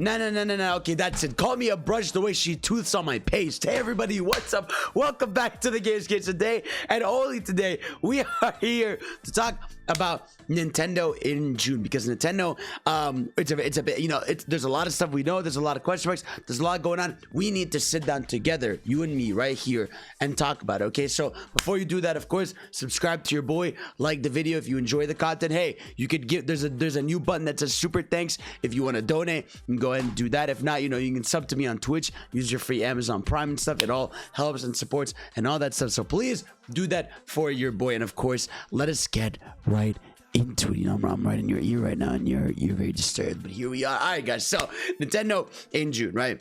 No. Okay, that's it. Call me a brush the way she tooths on my paste. Hey, everybody, what's up? Welcome back to the Games Cage. Today, and only today, we are here to talk about Nintendo in June, because Nintendo, it's a bit, you know, there's a lot of stuff we know, there's a lot of question marks, there's a lot going on. We need to sit down together, you and me, right here, and talk about it. Okay, so before you do that, of course, subscribe to your boy, like the video if you enjoy the content. Hey, you could give, there's a new button that says super thanks. If you want to donate, you can go ahead and do that. If not, you know, you can sub to me on Twitch, use your free Amazon Prime and stuff. It all helps and supports and all that stuff. So please do that for your boy. And of course, let us get right into it. You know, I'm right in your ear right now, and you're very disturbed, but here we are. All right, guys, so Nintendo in June, right?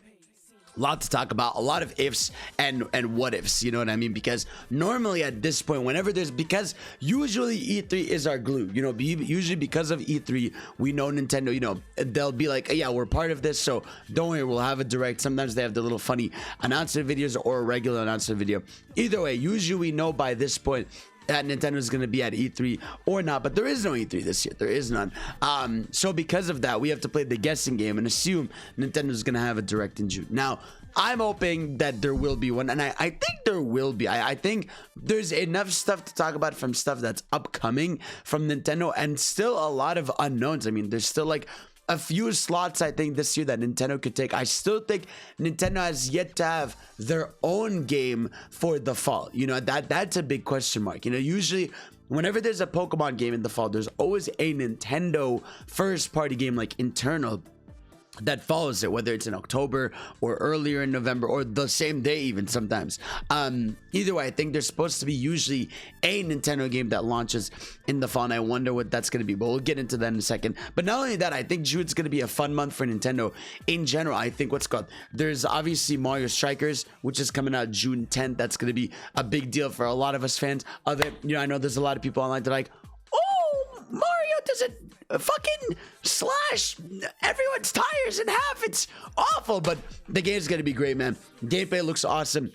A lot to talk about, a lot of ifs and what ifs, you know what I mean? Because normally at this point, whenever because usually E3 is our glue, you know, usually because of E3, we know Nintendo, you know, they'll be like, yeah, we're part of this, so don't worry, we'll have a direct. Sometimes they have the little funny announcement videos or a regular announcement video. Either way, usually we know by this point that Nintendo is going to be at E3 or not, but there is no E3 this year. There is none. So because of that, we have to play the guessing game and assume Nintendo is going to have a direct in June. Now, I'm hoping that there will be one, and I think there will be. I think there's enough stuff to talk about from stuff that's upcoming from Nintendo, and still a lot of unknowns. I mean, there's still like a few slots I think this year that Nintendo could take. I still think Nintendo has yet to have their own game for the fall. You know, that's a big question mark. You know, usually whenever there's a Pokemon game in the fall, there's always a Nintendo first party game, like internal, that follows it, whether it's in October or earlier in November or the same day even sometimes. Either way, I think there's supposed to be usually a Nintendo game that launches in the fall, and I wonder what that's going to be, but we'll get into that in a second. But not only that, I think June's going to be a fun month for Nintendo in general. I think there's obviously Mario Strikers, which is coming out June 10th. That's going to be a big deal for a lot of us fans of it. You know, I know there's a lot of people online that are like, oh, Mario doesn't fucking slash everyone's tires in half. It's awful, but the game's gonna be great, man. Gameplay looks awesome.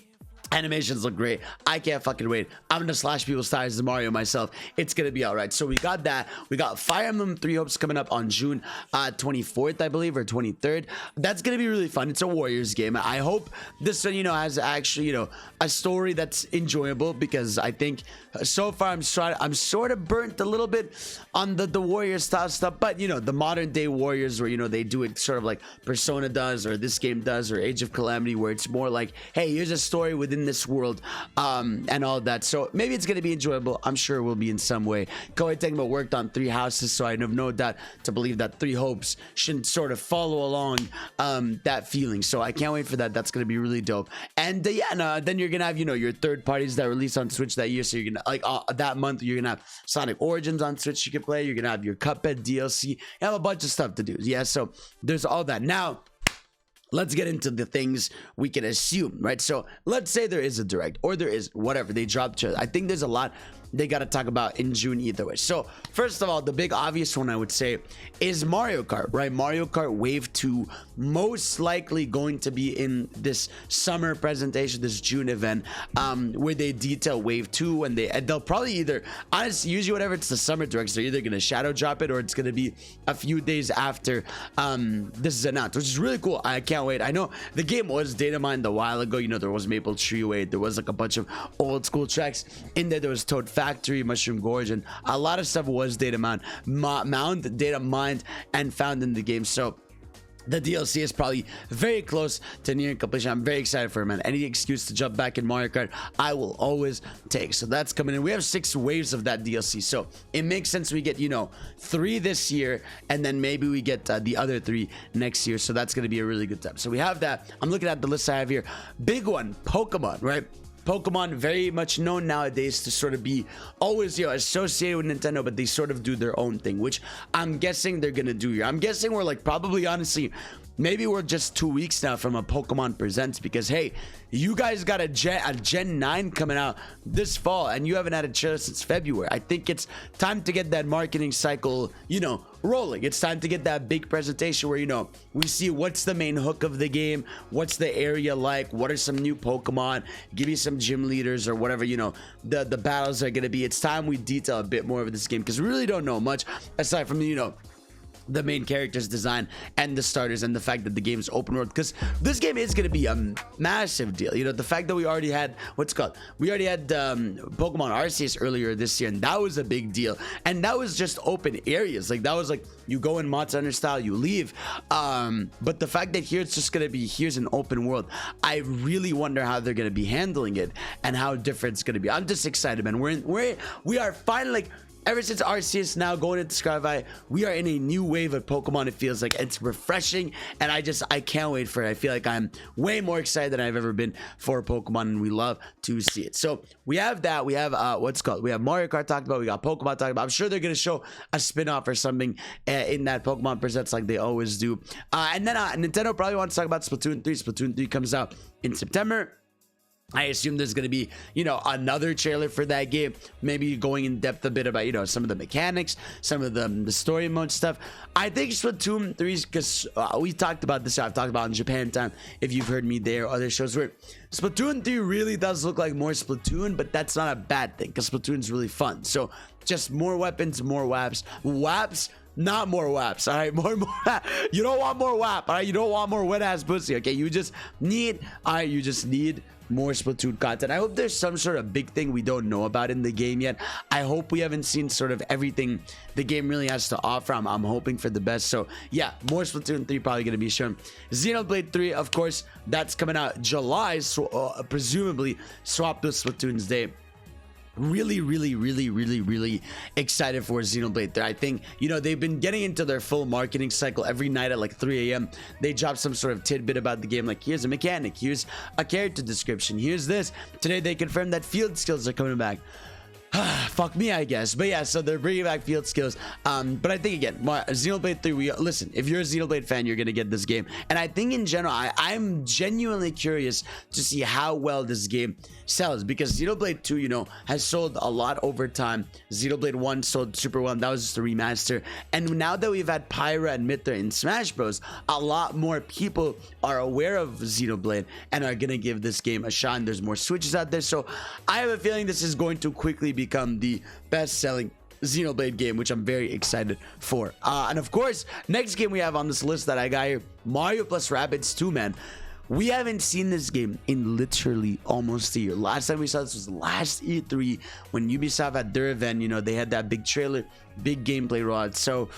Animations look great. I can't fucking wait. I'm gonna slash people's tires as Mario myself. It's gonna be all right. So we got that. We got Fire Emblem 3 Hopes coming up on June 24th, I believe, or 23rd. That's gonna be really fun. It's a Warriors game. I hope this one, you know, has actually, you know, a story that's enjoyable, because I think so far I'm sort of burnt a little bit on the Warriors style stuff. But you know, the modern day Warriors, where, you know, they do it sort of like Persona does, or this game does, or Age of Calamity, where it's more like, hey, here's a story within this world, and all that. So maybe it's going to be enjoyable. I'm sure it will be in some way. Koei Tecmo worked on 3 houses, so I have no doubt to believe that 3 Hopes should sort of follow along that feeling. So I can't wait for that. That's going to be really dope. And then you're going to have, you know, your third parties that release on Switch that year. So you're going to, like, that month, you're going to have Sonic Origins on Switch you can play. You're going to have your Cuphead DLC. You have a bunch of stuff to do. Yeah, so there's all that. Now, let's get into the things we can assume, right? So let's say there is a direct, or there is whatever they dropped. I think there's a lot they got to talk about in June either way. So first of all, the big obvious one I would say is Mario Kart, right? Mario Kart Wave 2 most likely going to be in this summer presentation, this June event, where they detail Wave 2, and they'll probably either, honestly, usually whenever it's the summer directs, they're either going to shadow drop it, or it's going to be a few days after this is announced, which is really cool. I can't wait. I know the game was data mined a while ago. You know, there was Maple Tree Way, there was like a bunch of old school tracks in there. There was Toad Factory, Mushroom Gorge, and a lot of stuff was data mined and found in the game. So the DLC is probably very close to nearing completion. I'm very excited for it, man. Any excuse to jump back in Mario Kart, I will always take. So that's coming in. We have 6 waves of that DLC, so it makes sense we get, you know, 3 this year, and then maybe we get the other 3 next year. So that's going to be a really good time. So we have that. I'm looking at the list I have here. Big one, Pokemon, right? Pokemon, very much known nowadays to sort of be always, you know, associated with Nintendo, but they sort of do their own thing, which I'm guessing they're gonna do here. I'm guessing we're like, probably, honestly, maybe we're just 2 weeks now from a Pokemon Presents, because hey, you guys got a Gen 9 coming out this fall, and you haven't had a trailer since February. I think it's time to get that marketing cycle, you know, rolling. It's time to get that big presentation where, you know, we see what's the main hook of the game, what's the area like, what are some new Pokemon, give you some gym leaders or whatever, you know, the battles are going to be. It's time we detail a bit more of this game, because we really don't know much aside from, you know, the main character's design and the starters, and the fact that the game's open world, because this game is going to be a massive deal. You know, the fact that we already had Pokemon Arceus earlier this year, and that was a big deal, and that was just open areas. Like, that was like, you go in Monster Hunter style, you leave. But the fact that here it's just gonna be, here's an open world, I really wonder how they're gonna be handling it and how different it's gonna be. I'm just excited, man. We are finally, like, ever since Arceus, now going into Skyvi, we are in a new wave of Pokemon. It feels like it's refreshing, and I can't wait for it. I feel like I'm way more excited than I've ever been for Pokemon, and we love to see it. So we have that. We have we have Mario Kart talked about. We got Pokemon talked about. I'm sure they're gonna show a spin-off or something in that Pokemon Presents, like they always do. And then Nintendo probably wants to talk about Splatoon 3. Splatoon 3 comes out in September. I assume there's going to be, you know, another trailer for that game, maybe going in depth a bit about, you know, some of the mechanics, some of the story mode stuff. I think Splatoon 3, because we talked about this, I've talked about in Japan time, if you've heard me there, other shows, where Splatoon 3 really does look like more Splatoon, but that's not a bad thing, because Splatoon's really fun. So just more weapons, more WAPs, not more WAPs, all right? More. You don't want more WAP, all right? You don't want more wet ass pussy, okay? You just need more Splatoon content. I hope there's some sort of big thing we don't know about in the game yet. I hope we haven't seen sort of everything the game really has to offer. I'm hoping for the best. So yeah, more Splatoon 3 probably going to be shown. Xenoblade 3, of course, that's coming out July, so presumably swapped with Splatoon's day. Really excited for Xenoblade 3. I think, you know, they've been getting into their full marketing cycle. Every night at like 3 a.m. they drop some sort of tidbit about the game, like here's a mechanic, here's a character description, here's this. Today they confirmed that field skills are coming back. Fuck me, I guess. But yeah, so they're bringing back field skills. But I think, again, Xenoblade 3, listen, if you're a Xenoblade fan, you're gonna get this game. And I think in general, I'm genuinely curious to see how well this game sells, because Xenoblade 2, you know, has sold a lot over time. Xenoblade 1 sold super well, and that was just a remaster. And now that we've had Pyra and Mithra in Smash Bros, a lot more people are aware of Xenoblade and are gonna give this game a shot, and there's more Switches out there. So I have a feeling this is going to quickly become the best-selling Xenoblade game, which I'm very excited for. And of course, next game we have on this list that I got here, Mario plus Rabbids 2, man. We haven't seen this game in literally almost a year. Last time we saw this was last E3 when Ubisoft had their event. You know, they had that big trailer, big gameplay rollout. So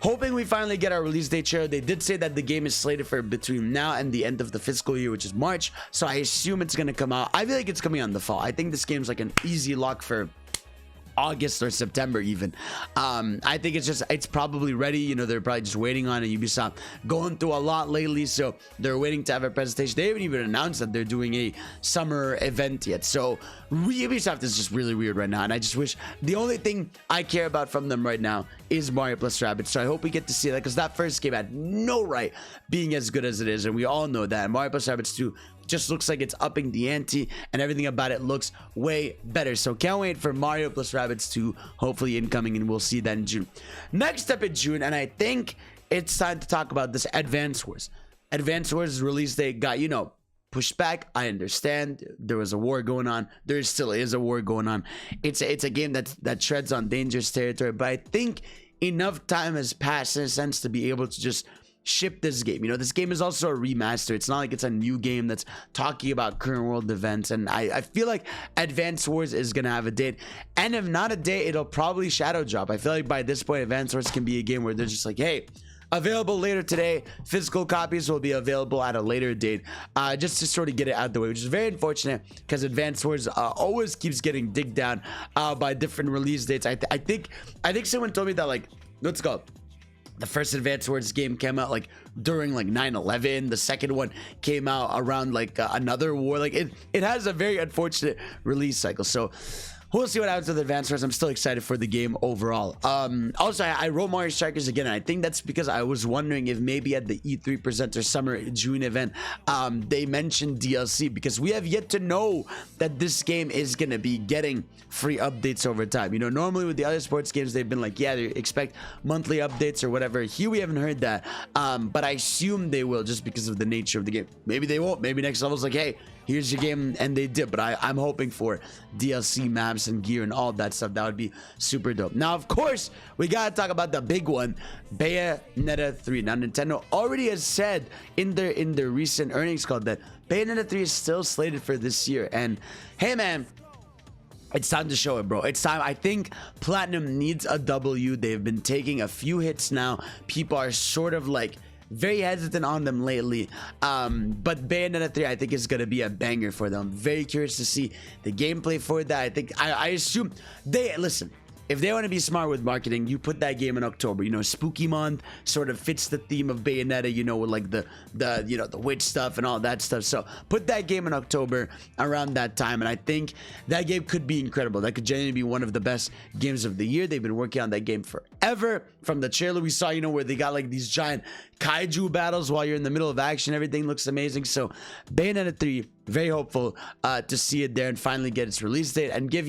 hoping we finally get our release date trailer. They did say that the game is slated for between now and the end of the fiscal year, which is March. So I assume it's going to come out. I feel like it's coming on the fall. I think this game's like an easy lock for August or September even. I think it's probably ready. You know, they're probably just waiting on it. Ubisoft going through a lot lately, so they're waiting to have a presentation. They haven't even announced that they're doing a summer event yet. So Ubisoft is just really weird right now, and I just wish, the only thing I care about from them right now is Mario plus Rabbids. So I hope we get to see that, because that first game had no right being as good as it is, and we all know that. Mario plus Rabbids 2 just looks like it's upping the ante, and everything about it looks way better. So can't wait for Mario plus Rabbids 2, hopefully incoming, and we'll see that in June. Next up in June, and I think it's time to talk about this, Advance Wars. Advance Wars release date got, you know, pushed back. I understand there was a war going on. There still is a war going on. It's a game that treads on dangerous territory, but I think enough time has passed in a sense to be able to just ship this game. You know, this game is also a remaster. It's not like it's a new game that's talking about current world events, and I feel like Advance Wars is gonna have a date, and if not a date, it'll probably shadow drop. I feel like by this point, Advance Wars can be a game where they're just like, hey, available later today. Physical copies will be available at a later date, just to sort of get it out of the way, which is very unfortunate, because Advance Wars always keeps getting digged down by different release dates. I think someone told me that, like, let's go, the first Advance Wars game came out like during like 9/11. The second one came out around like another war. Like it has a very unfortunate release cycle. So we'll see what happens with Advance Wars. I'm still excited for the game overall. Also, I wrote Mario Strikers again, and I think that's because I was wondering if maybe at the E3 Presenter Summer June event, they mentioned DLC, because we have yet to know that this game is going to be getting free updates over time. You know, normally with the other sports games, they've been like, yeah, they expect monthly updates or whatever. Here we haven't heard that, but I assume they will, just because of the nature of the game. Maybe they won't. Maybe Next Level's like, hey, here's your game, and they did. But I'm hoping for DLC maps and gear and all that stuff. That would be super dope. Now, of course, we gotta talk about the big one, Bayonetta 3. Now, Nintendo already has said in their recent earnings call that Bayonetta 3 is still slated for this year. And hey, man, it's time to show it, bro. It's time. I think Platinum needs a W. They've been taking a few hits now. People are sort of like very hesitant on them lately. But Bayonetta 3, I think, is going to be a banger for them. I'm very curious to see the gameplay for that. I think, I assume they, listen, if they want to be smart with marketing, you put that game in October. You know, spooky month sort of fits the theme of Bayonetta, you know, with like the you know, the witch stuff and all that stuff. So put that game in October around that time, and I think that game could be incredible. That could genuinely be one of the best games of the year. They've been working on that game forever. From the trailer we saw, you know, where they got like these giant kaiju battles while you're in the middle of action. Everything looks amazing. So Bayonetta 3, very hopeful to see it there and finally get its release date and give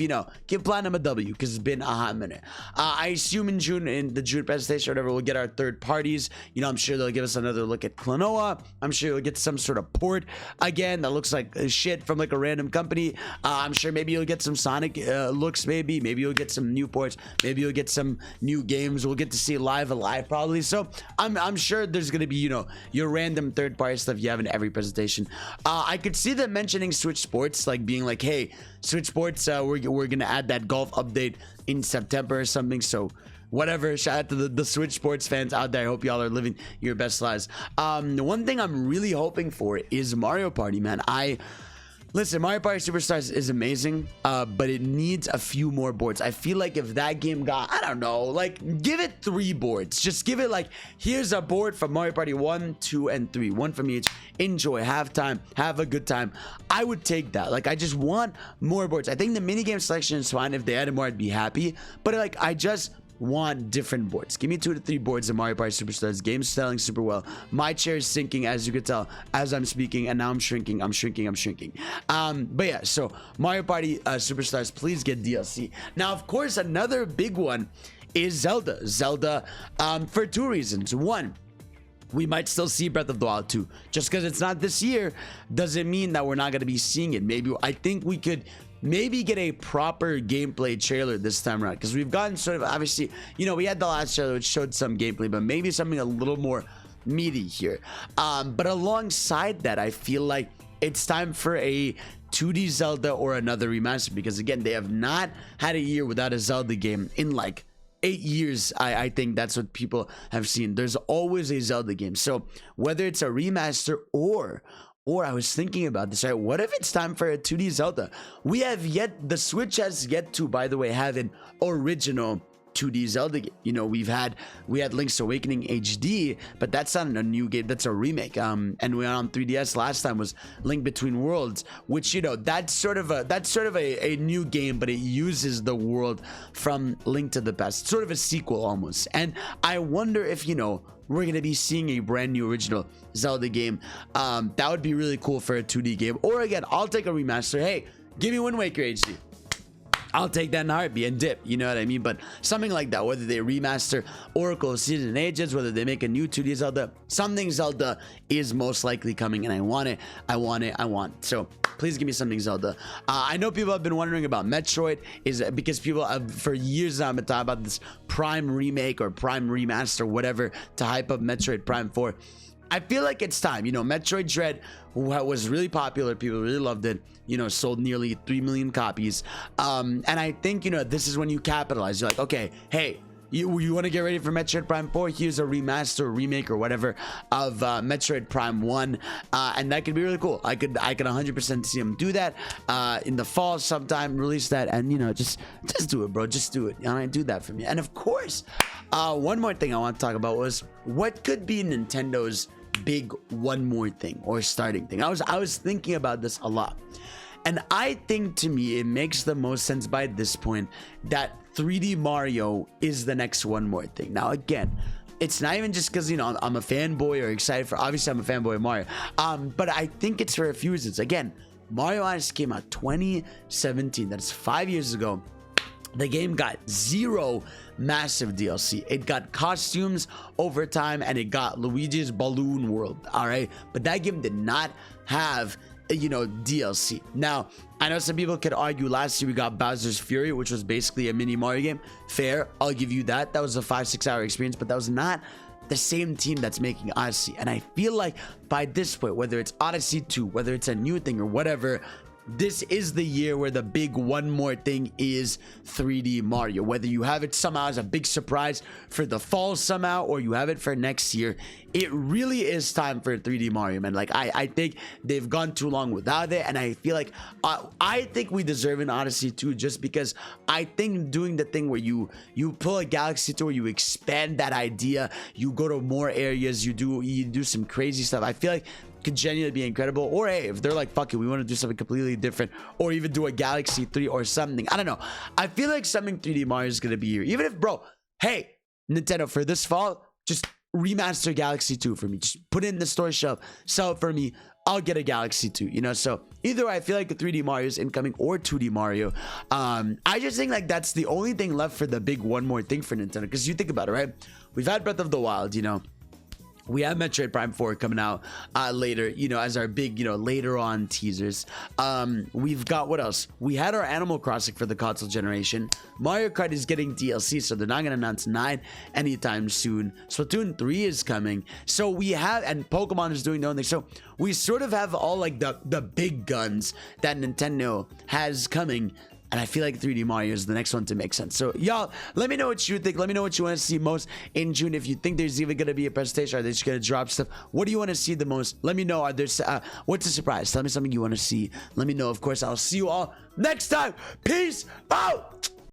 Platinum a W, because it's been a hot minute. I assume in June, in the June presentation or whatever, we'll get our third parties. You know, I'm sure they'll give us another look at Klonoa. I'm sure we'll get some sort of port again that looks like shit from like a random company. I'm sure maybe you'll get some Sonic looks, maybe you'll get some new ports, maybe you'll get some new games. We'll get to see Live Alive probably. So I'm sure there's gonna be, you know, your random third party stuff you have in every presentation. I could see them mentioning Switch Sports, like being like, hey, Switch Sports, we're gonna add that golf update in September or something. So whatever, shout out to the Switch Sports fans out there. I hope y'all are living your best lives. The one thing I'm really hoping for is Mario Party, man. Listen, Mario Party Superstars is amazing, but it needs a few more boards. I feel like if that game got, I don't know, like, give it 3 boards. Just give it like, here's a board for Mario Party 1, 2, and 3. One from each. Enjoy, have time, have a good time. I would take that. Like, I just want more boards. I think the minigame selection is fine. If they added more, I'd be happy. But like, I just want different boards. Give me 2 to 3 boards of Mario Party Superstars. Game's selling super well. My chair is sinking, as you can tell, as I'm speaking, and now I'm shrinking. But yeah, so Mario Party Superstars, please get DLC. Now, of course, another big one is Zelda. For 2 reasons. One, we might still see Breath of the Wild 2. Just because it's not this year doesn't mean that we're not going to be seeing it. Maybe, I think we could maybe get a proper gameplay trailer this time around, because we've gotten sort of, obviously, you know, we had the last trailer which showed some gameplay, but maybe something a little more meaty here. But alongside that, I feel like it's time for a 2D Zelda or another remaster, because again, they have not had a year without a Zelda game in like 8 years. I think that's what people have seen. There's always a Zelda game. So whether it's a remaster or I was thinking about this, right? What if it's time for a 2D Zelda? The Switch has yet to, by the way, have an original 2D Zelda game. You know, we had Link's Awakening HD, but that's not a new game, that's a remake. And we on 3DS last time was Link Between Worlds, which, you know, that's sort of a new game, but it uses the world from Link to the Past, sort of a sequel almost. And I wonder if, you know, we're gonna be seeing a brand new original Zelda game. That would be really cool for a 2D game. Or again, I'll take a remaster. Hey, give me Wind Waker HD. I'll take that in a heartbeat and dip, you know what I mean? But something like that, whether they remaster Oracle of Seasons and Ages, whether they make a new 2D Zelda, something Zelda is most likely coming, and I want it. So please give me something Zelda. I know people have been wondering about Metroid, is because people have for years now been talking about this Prime remake or Prime remaster, whatever, to hype up Metroid Prime 4. I feel like it's time. You know, Metroid Dread was really popular. People really loved it. You know, sold nearly 3 million copies. And I think, you know, this is when you capitalize. You're like, okay, hey, you want to get ready for Metroid Prime 4? Here's a remaster, remake, or whatever of Metroid Prime 1. And that could be really cool. I could 100% see them do that in the fall sometime, release that, and, you know, just do it, bro. Just do it. You know, do that for me. And of course, one more thing I want to talk about was what could be Nintendo's big one more thing or starting thing. I was thinking about this a lot, and I think, to me, it makes the most sense by this point that 3D Mario is the next one more thing. Now again, it's not even just because, you know, I'm a fanboy or excited for, obviously I'm a fanboy of Mario, but I think it's for a few reasons. Again, Mario Odyssey came out 2017. That's 5 years ago. The game got 0 massive DLC. It got costumes over time, and it got Luigi's Balloon World, all right? But that game did not have DLC. Now, I know some people could argue last year we got Bowser's Fury, which was basically a mini Mario game. Fair, I'll give you that. That was a 5-6 hour experience, but that was not the same team that's making Odyssey. And I feel like by this point, whether it's Odyssey 2, whether it's a new thing or whatever, this is the year where the big one more thing is 3D Mario. Whether you have it somehow as a big surprise for the fall somehow, or you have it for next year, it really is time for 3D Mario, man. Like, I think they've gone too long without it, and I feel like I think we deserve an Odyssey 2, just because I think doing the thing where you pull a Galaxy tour, you expand that idea, you go to more areas, you do some crazy stuff. I feel like could genuinely be incredible. Or hey, if they're like, fuck it, we want to do something completely different, or even do a Galaxy 3 or something, I don't know. I feel like something 3D Mario is gonna be here. Even if, bro, hey, Nintendo, for this fall, just remaster Galaxy 2 for me. Just put it in the store shelf, sell it for me, I'll get a Galaxy 2, you know? So either way, I feel like the 3D Mario is incoming, or 2D Mario. I just think like that's the only thing left for the big one more thing for Nintendo, because you think about it, right? We've had Breath of the Wild, you know, we have Metroid Prime 4 coming out later, you know, as our big, you know, later on teasers. We've got, what else? We had our Animal Crossing for the console generation. Mario Kart is getting DLC, so they're not going to announce 9 anytime soon. Splatoon 3 is coming. So we have, and Pokemon is doing their own thing. So we sort of have all like the big guns that Nintendo has coming. And I feel like 3D Mario is the next one to make sense. So y'all, let me know what you think. Let me know what you want to see most in June. If you think there's even going to be a presentation, are they just going to drop stuff? What do you want to see the most? Let me know. Are there, what's a surprise? Tell me something you want to see. Let me know. Of course, I'll see you all next time. Peace out.